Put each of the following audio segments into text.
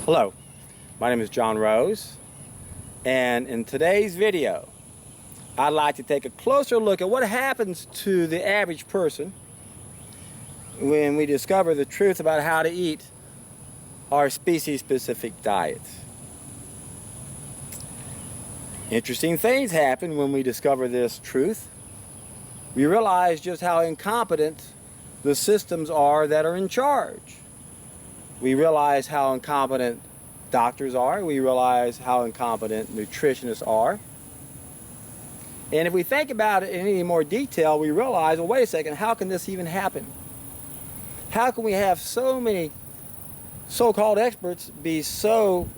Hello, my name is John Rose, and in today's video I'd like to take a closer look at what happens to the average person when we discover the truth about how to eat our species-specific diets. Interesting things happen when we discover this truth. We realize just how incompetent the systems are that are in charge. We realize how incompetent doctors are. We realize how incompetent nutritionists are. And if we think about it in any more detail, we realize, well, wait a second, how can this even happen? How can we have so many so-called experts be so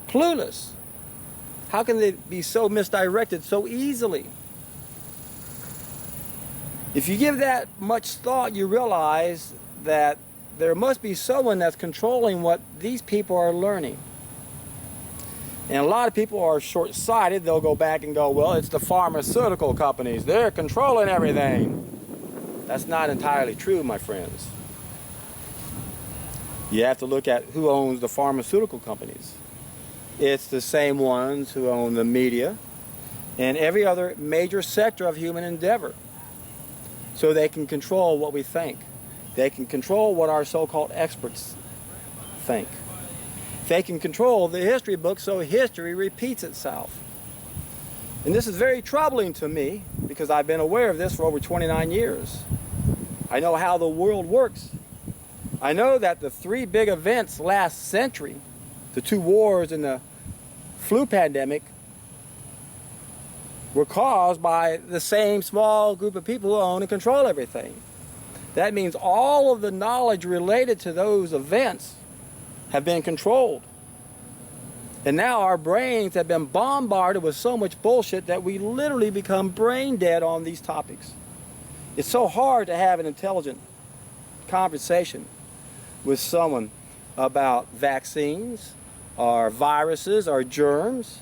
clueless? How can they be so misdirected so easily? If you give that much thought, you realize that there must be someone that's controlling what these people are learning. And a lot of people are short-sighted. They'll go back and go, well, it's the pharmaceutical companies. They're controlling everything. That's not entirely true, my friends. You have to look at who owns the pharmaceutical companies. It's the same ones who own the media and every other major sector of human endeavor. So they can control what we think. They can control what our so-called experts think. They can control the history books so history repeats itself. And this is very troubling to me because I've been aware of this for over 29 years. I know how the world works. I know that the three big events last century, the two wars and the flu pandemic, were caused by the same small group of people who own and control everything. That means all of the knowledge related to those events have been controlled. And now our brains have been bombarded with so much bullshit that we literally become brain dead on these topics. It's so hard to have an intelligent conversation with someone about vaccines or viruses or germs,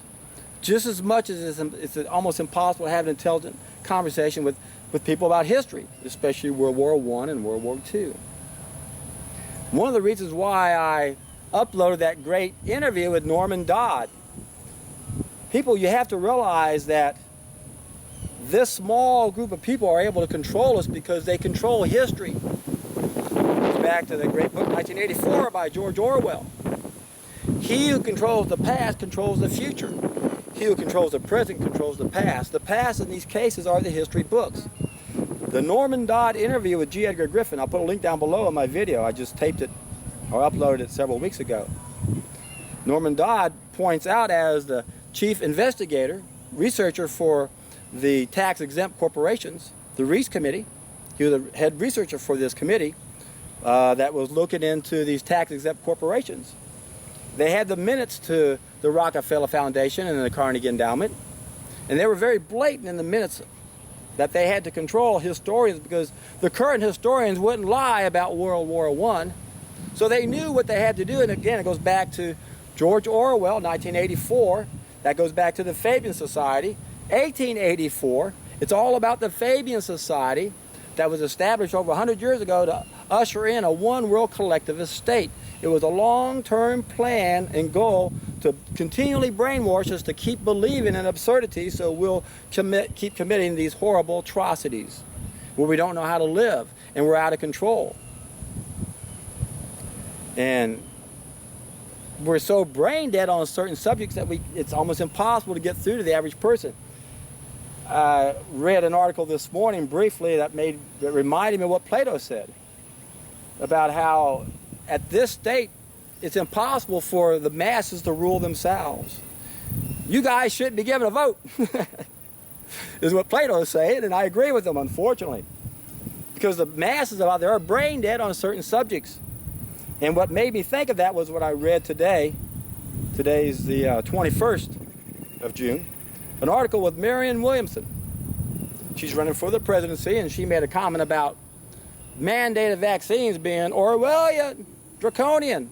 just as much as it's almost impossible to have an intelligent conversation with people about history, especially World War I and World War II. One of the reasons why I uploaded that great interview with Norman Dodd, people, you have to realize that this small group of people are able to control us because they control history. It goes back to the great book 1984 by George Orwell. He who controls the past controls the future. He who controls the present controls the past. The past in these cases are the history books. The Norman Dodd interview with G. Edgar Griffin, I'll put a link down below in my video. I just taped it or uploaded it several weeks ago. Norman Dodd points out, as the chief investigator, researcher for the tax-exempt corporations, the Reese Committee, he was the head researcher for this committee that was looking into these tax-exempt corporations. They had the minutes to the Rockefeller Foundation and the Carnegie Endowment, and they were very blatant in the minutes that they had to control historians because the current historians wouldn't lie about World War I. So they knew what they had to do, and again, it goes back to George Orwell, 1984. That goes back to the Fabian Society, 1884. It's all about the Fabian Society that was established over 100 years ago to usher in a one-world collectivist state. It was a long-term plan and goal to continually brainwash us to keep believing in absurdity so we'll keep committing these horrible atrocities where we don't know how to live and we're out of control. And we're so brain dead on certain subjects that it's almost impossible to get through to the average person. I read an article this morning briefly that reminded me of what Plato said about how at this state it's impossible for the masses to rule themselves. You guys shouldn't be given a vote, is what Plato is saying, and I agree with him, unfortunately, because the masses out there are brain dead on certain subjects. And what made me think of that was what I read today. Today's the 21st of June. An article with Marianne Williamson. She's running for the presidency, and she made a comment about mandated vaccines being Orwellian, draconian.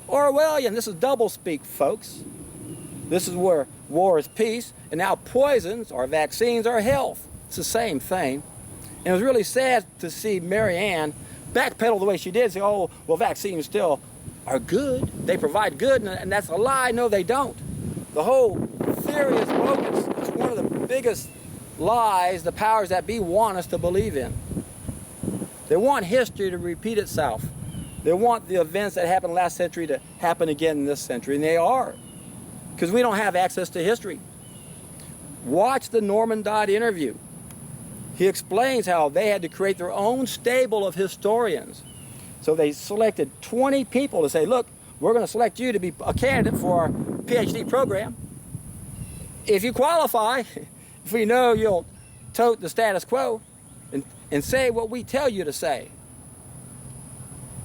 Orwellian. This is doublespeak, folks. This is where war is peace, and now poisons or vaccines are health. It's the same thing. And it was really sad to see Marianne backpedal the way she did, say, oh, well, vaccines still are good. They provide good, and that's a lie. No, they don't. The whole theory is bogus. It's one of the biggest lies the powers that be want us to believe in. They want history to repeat itself. They want the events that happened last century to happen again in this century, and they are, because we don't have access to history. Watch the Norman Dodd interview. He explains how they had to create their own stable of historians. So they selected 20 people to say, look, we're going to select you to be a candidate for our PhD program. If you qualify, if we know you'll tote the status quo and say what we tell you to say.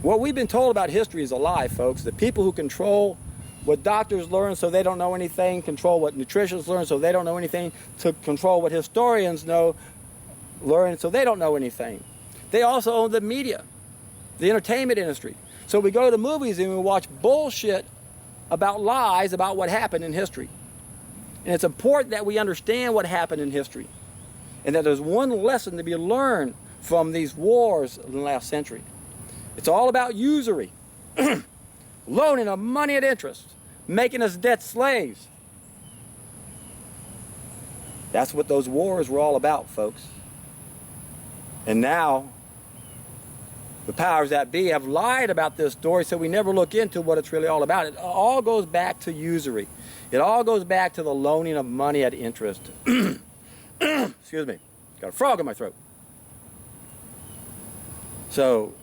What we've been told about history is a lie, folks. The people who control what doctors learn so they don't know anything, control what nutritionists learn so they don't know anything, to control what historians learn so they don't know anything. They also own the media, the entertainment industry. So we go to the movies and we watch bullshit about lies about what happened in history. And it's important that we understand what happened in history, and that there's one lesson to be learned from these wars in the last century. It's all about usury, loaning of money at interest, making us debt slaves. That's what those wars were all about, folks. And now, the powers that be have lied about this story, so we never look into what it's really all about. It all goes back to usury. It all goes back to the loaning of money at interest. Excuse me, got a frog in my throat. So,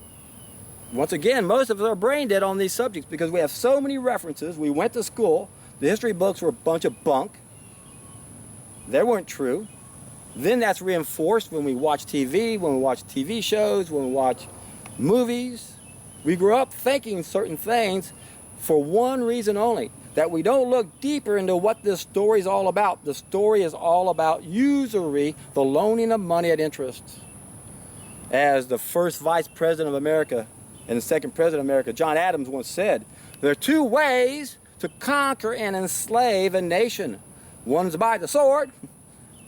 once again, most of us are brain dead on these subjects because we have so many references. We went to school. The history books were a bunch of bunk. They weren't true. Then that's reinforced when we watch TV, when we watch TV shows, when we watch movies. We grew up thinking certain things for one reason only, that we don't look deeper into what this story is all about. The story is all about usury, the loaning of money at interest. As the first vice president of America and the second president of America, John Adams, once said, there are two ways to conquer and enslave a nation. One's by the sword,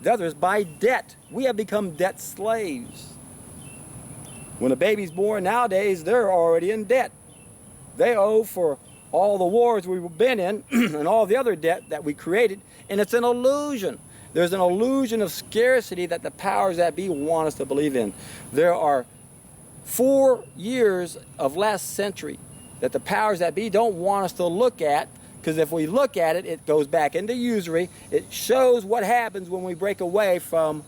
the other is by debt. We have become debt slaves. When a baby's born nowadays, they're already in debt. They owe for all the wars we've been in and all the other debt that we created, and it's an illusion. There's an illusion of scarcity that the powers that be want us to believe in. There are 4 years of last century that the powers that be don't want us to look at, because if we look at it, it goes back into usury. It shows what happens when we break away from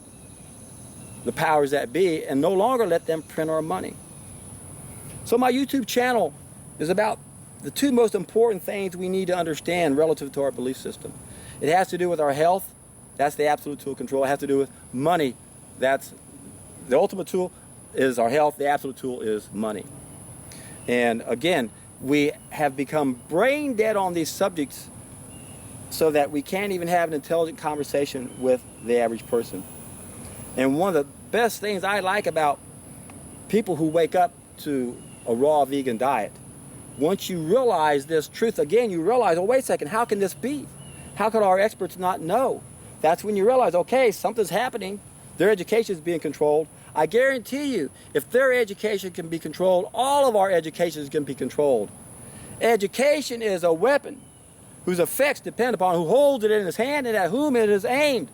the powers that be and no longer let them print our money. So my YouTube channel is about the two most important things we need to understand relative to our belief system. It has to do with our health. That's the absolute tool of control. It has to do with money. That's the ultimate tool is our health. The absolute tool is money. And again, we have become brain dead on these subjects so that we can't even have an intelligent conversation with the average person. And one of the best things I like about people who wake up to a raw vegan diet, once you realize this truth, again, you realize, oh, wait a second, how can this be? How could our experts not know? That's when you realize, okay, something's happening. Their education is being controlled. I guarantee you, if their education can be controlled, all of our education can be controlled. Education is a weapon whose effects depend upon who holds it in his hand and at whom it is aimed.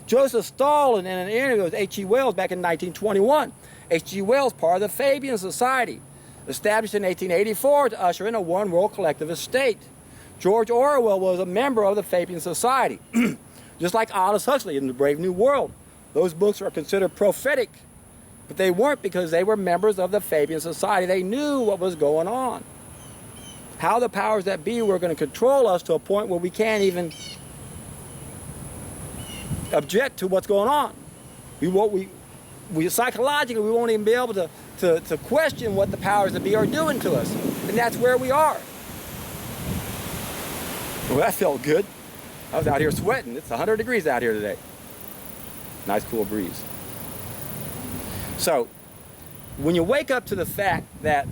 Joseph Stalin, in an interview with H.G. Wells back in 1921, H.G. Wells, part of the Fabian Society, established in 1884 to usher in a one-world collectivist state. George Orwell was a member of the Fabian Society, just like Aldous Huxley in The Brave New World. Those books are considered prophetic, but they weren't because they were members of the Fabian Society. They knew what was going on. How the powers that be were going to control us to a point where we can't even object to what's going on. We psychologically, we won't even be able to question what the powers that be are doing to us. And that's where we are. Well, that felt good. I was out here sweating. It's 100 degrees out here today. Nice cool breeze. So, when you wake up to the fact that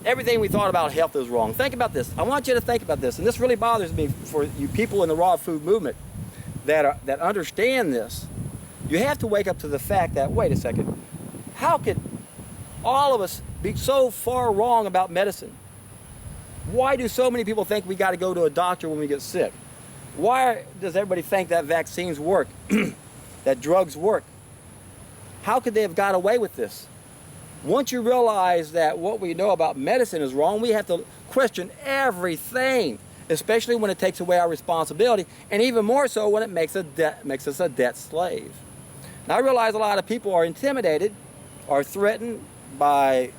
everything we thought about health is wrong, think about this. I want you to think about this, and this really bothers me for you people in the raw food movement that understand this. You have to wake up to the fact that, wait a second, how could all of us be so far wrong about medicine? Why do so many people think we got to go to a doctor when we get sick? Why does everybody think that vaccines work, that drugs work? How could they have got away with this? Once you realize that what we know about medicine is wrong, we have to question everything, especially when it takes away our responsibility, and even more so when it makes us a debt slave. Now, I realize a lot of people are intimidated or threatened by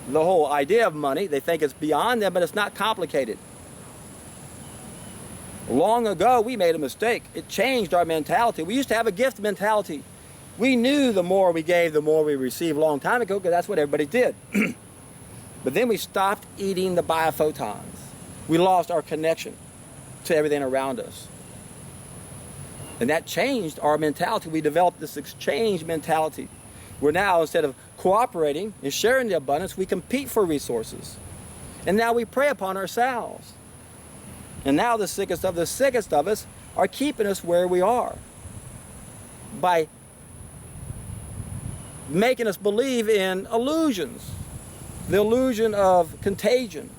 the whole idea of money. They think it's beyond them, but it's not complicated. Long ago, we made a mistake. It changed our mentality. We used to have a gift mentality. We knew the more we gave, the more we received a long time ago, because that's what everybody did. But then we stopped eating the biophotons. We lost our connection to everything around us. And that changed our mentality. We developed this exchange mentality. We're now, instead of cooperating and sharing the abundance, we compete for resources. And now we prey upon ourselves. And now the sickest of us are keeping us where we are by making us believe in illusions. The illusion of contagion,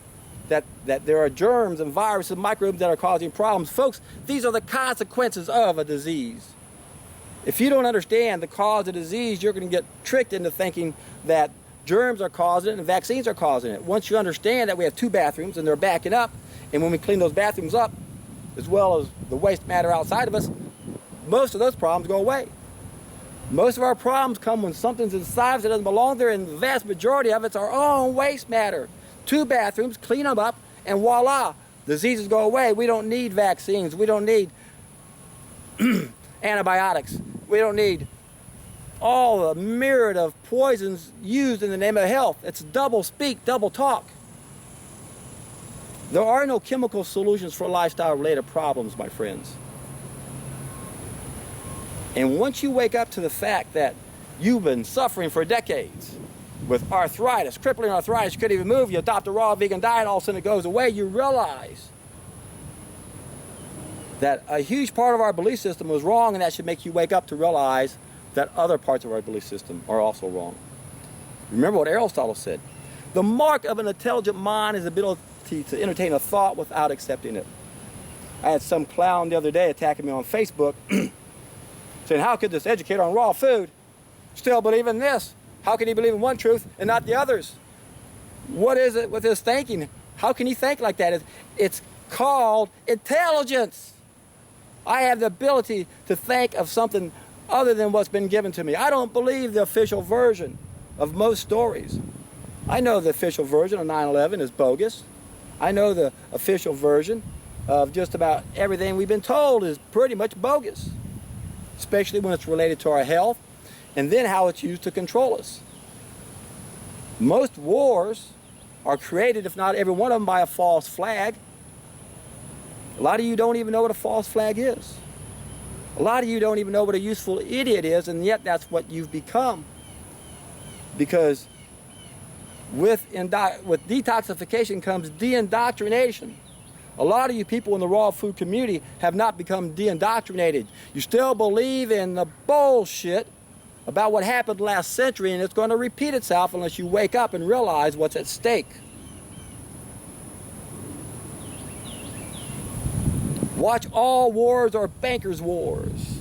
that there are germs and viruses and microbes that are causing problems. Folks, these are the consequences of a disease. If you don't understand the cause of disease, you're going to get tricked into thinking that germs are causing it and vaccines are causing it. Once you understand that we have 2 bathrooms and they're backing up, and when we clean those bathrooms up, as well as the waste matter outside of us, most of those problems go away. Most of our problems come when something's inside of us that doesn't belong there, and the vast majority of it's our own waste matter. 2 bathrooms, clean them up, and voila, diseases go away. We don't need vaccines. We don't need antibiotics. We don't need all the myriad of poisons used in the name of health. It's double speak, double talk. There are no chemical solutions for lifestyle-related problems, my friends. And once you wake up to the fact that you've been suffering for decades with arthritis, crippling arthritis, you couldn't even move, you adopt a raw vegan diet, all of a sudden it goes away, you realize that a huge part of our belief system was wrong, and that should make you wake up to realize that other parts of our belief system are also wrong. Remember what Aristotle said. The mark of an intelligent mind is the ability to entertain a thought without accepting it. I had some clown the other day attacking me on Facebook saying, how could this educator on raw food still believe in this? How can he believe in one truth and not the others? What is it with his thinking? How can he think like that? It's called intelligence. I have the ability to think of something other than what's been given to me. I don't believe the official version of most stories. I know the official version of 9/11 is bogus. I know the official version of just about everything we've been told is pretty much bogus, especially when it's related to our health and then how it's used to control us. Most wars are created, if not every one of them, by a false flag. A lot of you don't even know what a false flag is. A lot of you don't even know what a useful idiot is, and yet that's what you've become. Because with detoxification comes de-indoctrination. A lot of you people in the raw food community have not become de-indoctrinated. You still believe in the bullshit about what happened last century, and it's going to repeat itself unless you wake up and realize what's at stake. Watch all wars are bankers' wars.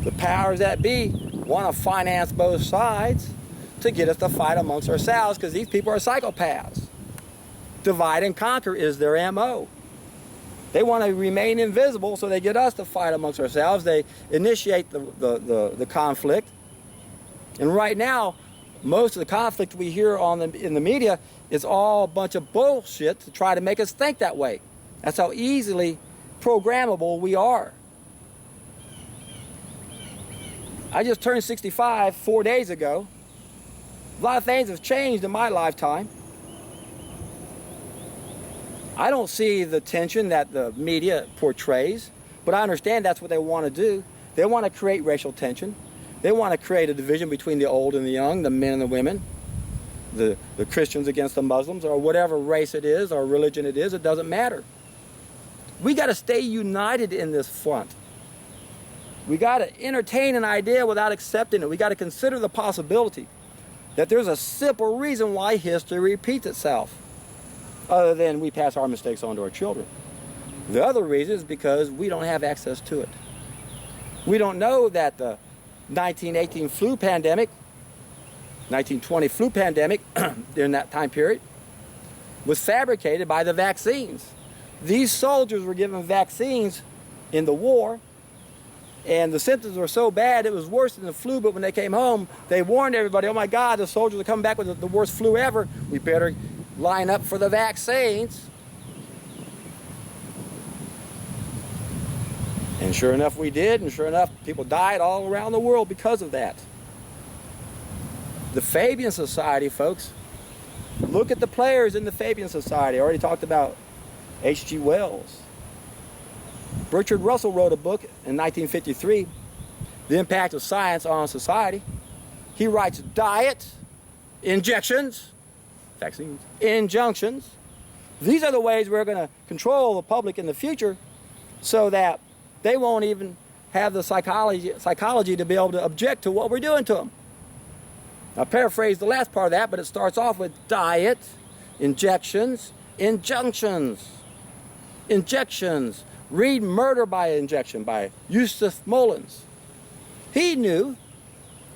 The powers that be want to finance both sides to get us to fight amongst ourselves, because these people are psychopaths. Divide and conquer is their MO. They want to remain invisible, so they get us to fight amongst ourselves. They initiate the conflict. And right now, most of the conflict we hear in the media is all a bunch of bullshit to try to make us think that way. That's how easily programmable we are. I just turned 65 4 days ago. A lot of things have changed in my lifetime. I don't see the tension that the media portrays, but I understand that's what they want to do. They want to create racial tension. They want to create a division between the old and the young, the men and the women, the Christians against the Muslims, or whatever race it is or religion it is. It doesn't matter. We got to stay united in this front. We got to entertain an idea without accepting it. We got to consider the possibility that there's a simple reason why history repeats itself. other than we pass our mistakes on to our children. The other reason is because we don't have access to it. We don't know that the 1918 flu pandemic, 1920 flu pandemic during that time period was fabricated by the vaccines. These soldiers were given vaccines in the war, and the symptoms were so bad it was worse than the flu, but when they came home, they warned everybody, oh my God, the soldiers are coming back with the worst flu ever. We better line up for the vaccines. And sure enough, we did, and sure enough, people died all around the world because of that. The Fabian Society, folks, look at the players in the Fabian Society. I already talked about H.G. Wells. Bertrand Russell wrote a book in 1953, The Impact of Science on Society. He writes diet, injections, vaccines, injunctions. These are the ways we're going to control the public in the future so that they won't even have the psychology to be able to object to what we're doing to them. I'll paraphrase the last part of that, but it starts off with diet, injections, injunctions. Injections. Read Murder by Injection by Eustace Mullins. He knew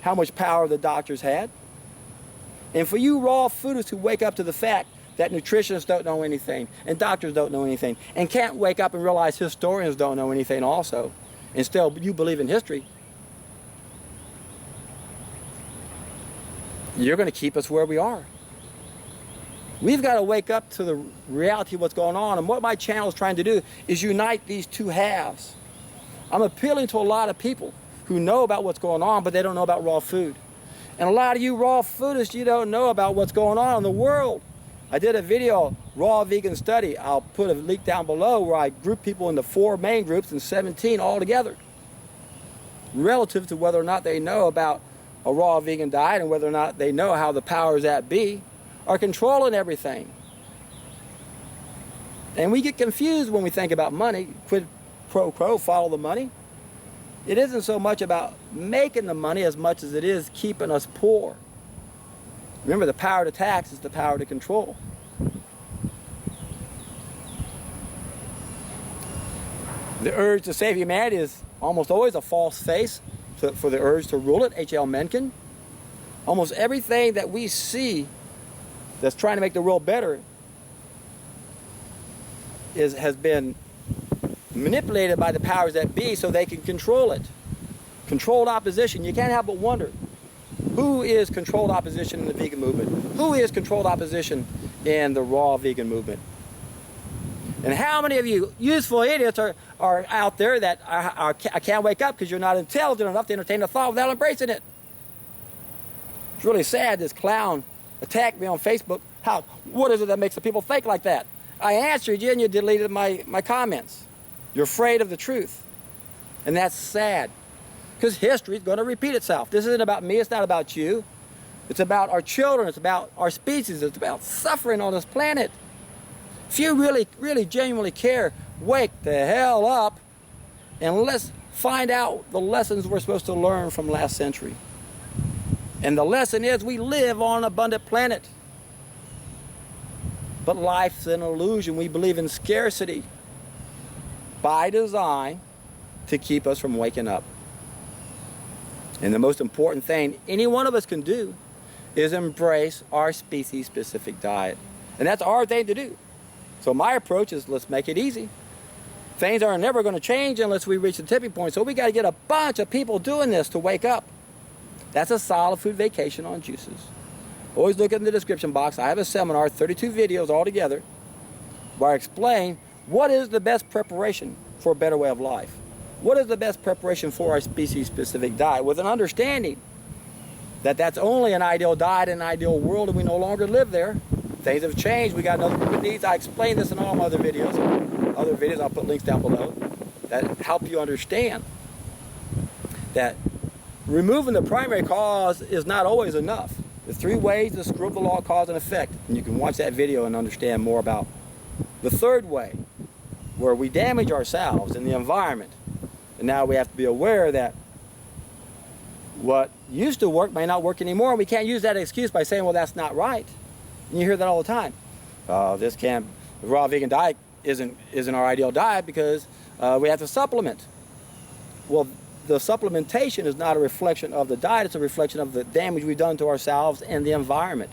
how much power the doctors had. And for you raw foodists who wake up to the fact that nutritionists don't know anything, and doctors don't know anything, and can't wake up and realize historians don't know anything also, and still you believe in history, you're going to keep us where we are. We've got to wake up to the reality of what's going on, and what my channel is trying to do is unite these two halves. I'm appealing to a lot of people who know about what's going on, but they don't know about raw food. And a lot of you raw foodists, you don't know about what's going on in the world. I did a video, Raw Vegan Study. I'll put a link down below where I group people into 4 main groups and 17 altogether, relative to whether or not they know about a raw vegan diet and whether or not they know how the powers that be are controlling everything. And we get confused when we think about money. Quid pro quo, follow the money. It isn't so much about making the money as much as it is keeping us poor. Remember, the power to tax is the power to control. The urge to save humanity is almost always a false face for the urge to rule it, H.L. Mencken. Almost everything that we see that's trying to make the world better has been manipulated by the powers that be so they can control it. Controlled opposition. You can't help but wonder, who is controlled opposition in the vegan movement? Who is controlled opposition in the raw vegan movement? And how many of you useful idiots are out there that I can't wake up because you're not intelligent enough to entertain the thought without embracing it? It's really sad this clown attacked me on Facebook. What is it that makes the people think like that? I answered you and you deleted my comments. You're afraid of the truth. And that's sad. Because history is going to repeat itself. This isn't about me, it's not about you. It's about our children, it's about our species, it's about suffering on this planet. If you really, really genuinely care, wake the hell up and let's find out the lessons we're supposed to learn from last century. And the lesson is we live on an abundant planet. But life's an illusion. We believe in scarcity by design to keep us from waking up. And the most important thing any one of us can do is embrace our species-specific diet. And that's our thing to do. So my approach is let's make it easy. Things are never going to change unless we reach the tipping point. So we got to get a bunch of people doing this to wake up. That's a solid food vacation on juices. Always look in the description box. I have a seminar, 32 videos altogether, where I explain what is the best preparation for a better way of life. What is the best preparation for our species-specific diet, with an understanding that that's only an ideal diet in an ideal world and we no longer live there. Things have changed. We got another group of needs. I explain this in all my other videos. I'll put links down below that help you understand that removing the primary cause is not always enough. The 3 ways to screw up the law of cause and effect. And you can watch that video and understand more about the 3rd way, where we damage ourselves and the environment. And now we have to be aware that what used to work may not work anymore. And we can't use that excuse by saying, well, that's not right. And you hear that all the time. The raw vegan diet isn't our ideal diet because we have to supplement. Well, the supplementation is not a reflection of the diet, it's a reflection of the damage we've done to ourselves and the environment.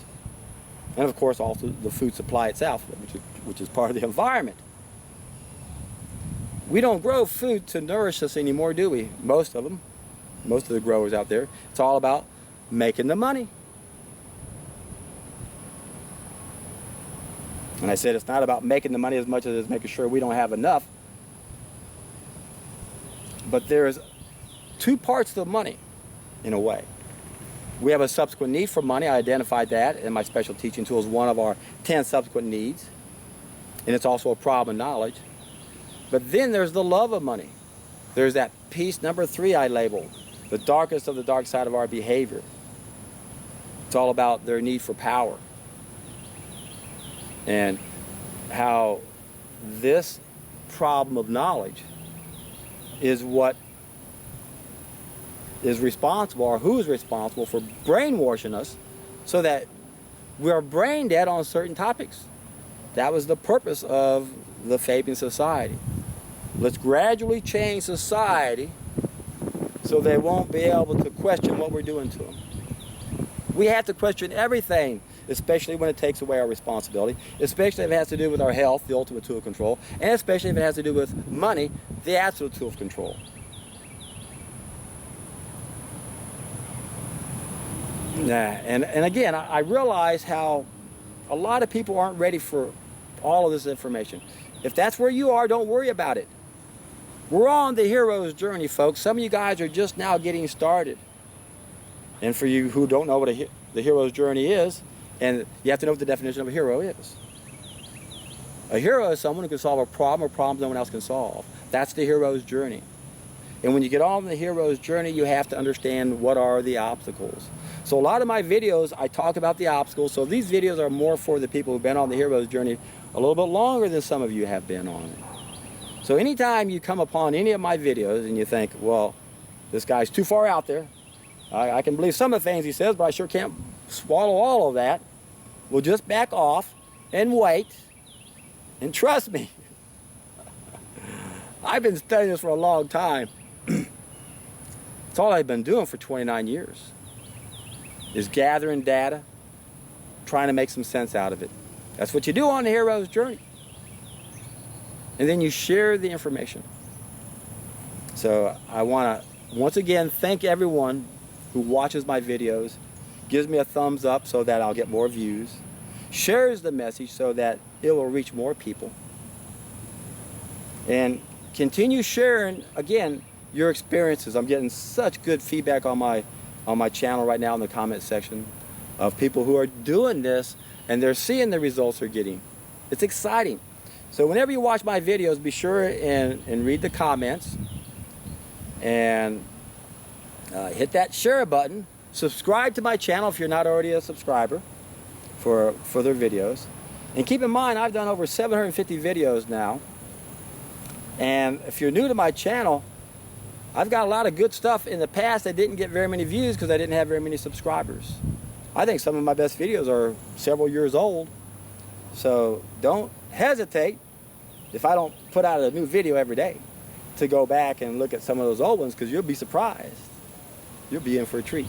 And of course also the food supply itself, which is part of the environment. We don't grow food to nourish us anymore, do we? Most of them. Most of the growers out there. It's all about making the money. And I said it's not about making the money as much as it's making sure we don't have enough. But there's two parts to the money, in a way. We have a subsequent need for money. I identified that in my special teaching tool as one of our 10 subsequent needs. And it's also a problem of knowledge. But then there's the love of money. There's that piece number 3 I labeled, the darkest of the dark side of our behavior. It's all about their need for power. And how this problem of knowledge is what is responsible, or who is responsible for brainwashing us so that we are brain dead on certain topics. That was the purpose of the Fabian Society. Let's gradually change society so they won't be able to question what we're doing to them. We have to question everything, especially when it takes away our responsibility, especially if it has to do with our health, the ultimate tool of control, and especially if it has to do with money, the absolute tool of control. And again, I realize how a lot of people aren't ready for all of this information. If that's where you are, don't worry about it. We're on the hero's journey, folks. Some of you guys are just now getting started. And for you who don't know what the hero's journey is, and you have to know what the definition of a hero is. A hero is someone who can solve a problem or problems no one else can solve. That's the hero's journey. And when you get on the hero's journey, you have to understand what are the obstacles. So a lot of my videos, I talk about the obstacles. So these videos are more for the people who've been on the hero's journey a little bit longer than some of you have been on it. So anytime you come upon any of my videos and you think, well, this guy's too far out there, I can believe some of the things he says, but I sure can't swallow all of that. Well, just back off and wait and trust me. I've been studying this for a long time. It's all I've been doing for 29 years, is gathering data, trying to make some sense out of it. That's what you do on the hero's journey. And then you share the information. So I want to, once again, thank everyone who watches my videos, gives me a thumbs up so that I'll get more views, shares the message so that it will reach more people, and continue sharing, again, your experiences. I'm getting such good feedback on my channel right now in the comment section of people who are doing this and they're seeing the results they're getting. It's exciting. So whenever you watch my videos, be sure and read the comments and hit that share button. Subscribe to my channel if you're not already a subscriber for further videos. And keep in mind, I've done over 750 videos now. And if you're new to my channel, I've got a lot of good stuff in the past that didn't get very many views because I didn't have very many subscribers. I think some of my best videos are several years old. So don't hesitate, if I don't put out a new video every day, to go back and look at some of those old ones, because you'll be surprised. You'll be in for a treat.